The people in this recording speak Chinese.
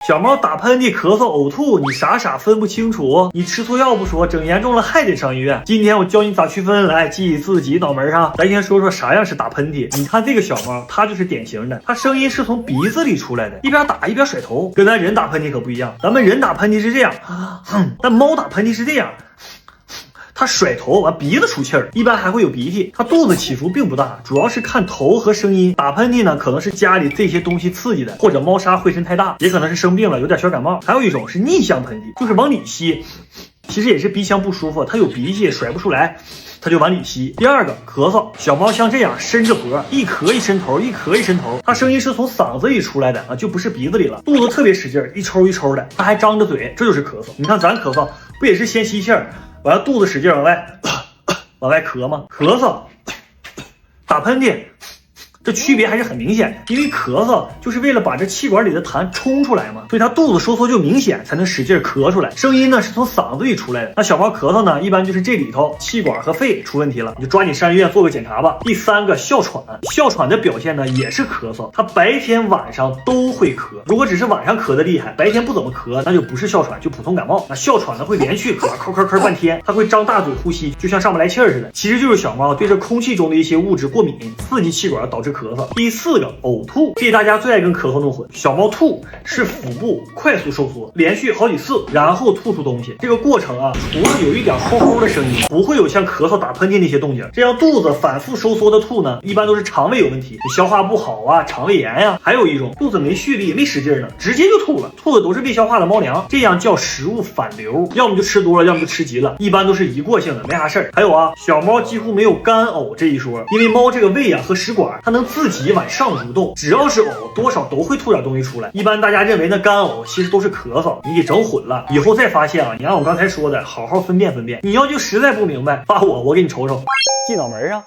小猫打喷嚏、咳嗽、呕吐，你傻分不清楚，你吃错药不说，整严重了还得上医院。今天我教你咋区分，来记自己脑门上。咱先说说啥样是打喷嚏。你看这个小猫，它就是典型的，它声音是从鼻子里出来的，一边打一边甩头，跟咱人打喷嚏可不一样。咱们人打喷嚏是这样，但猫打喷嚏是这样。它甩头完鼻子出气儿，一般还会有鼻涕。它肚子起伏并不大，主要是看头和声音。打喷嚏呢，可能是家里这些东西刺激的，或者猫砂灰尘太大，也可能是生病了，有点小感冒。还有一种是逆向喷嚏，就是往里吸，其实也是鼻腔不舒服，它有鼻涕甩不出来，它就往里吸。第二个咳嗽，小猫像这样伸着脖，一咳一伸头，一咳一伸头，它声音是从嗓子里出来的啊，就不是鼻子里了。肚子特别使劲，一抽一抽的，它还张着嘴，这就是咳嗽。你看咱咳嗽不也是先吸气儿，完了肚子使劲往外咳吗？咳嗽、打喷嚏，这区别还是很明显的。因为咳嗽就是为了把这气管里的痰冲出来嘛，所以它肚子收缩就明显，才能使劲咳出来。声音呢是从嗓子里出来的。那小猫咳嗽呢，一般就是这里头气管和肺出问题了，你就抓紧上医院做个检查吧。第三个哮喘，哮喘的表现呢也是咳嗽，它白天晚上都会咳。如果只是晚上咳的厉害，白天不怎么咳，那就不是哮喘，就普通感冒。那哮喘呢会连续咳，咳半天，它会张大嘴呼吸，就像上不来气儿似的。其实就是小猫对这空气中的一些物质过敏，刺激气管导致咳嗽。第四个呕吐，这大家最爱跟咳嗽弄混。小猫吐是腹部快速收缩，连续好几次，然后吐出东西。这个过程啊，除了有一点齁齁的声音，不会有像咳嗽、打喷嚏那些动静。这样肚子反复收缩的吐呢，一般都是肠胃有问题，你消化不好啊，肠胃炎呀。还有一种肚子没蓄力、没使劲呢，直接就吐了，吐的都是未消化的猫粮，这样叫食物反流，要么就吃多了，要么就吃急了，一般都是一过性的，没啥事儿。还有啊，小猫几乎没有干呕这一说，因为猫这个胃啊和食管，它能自己往上蠕动，只要是呕，多少都会吐点东西出来。一般大家认为那干呕其实都是咳嗽，你给整混了。以后再发现啊，你按我刚才说的，好好分辨分辨。你要就实在不明白，发我给你瞅瞅。记脑门上。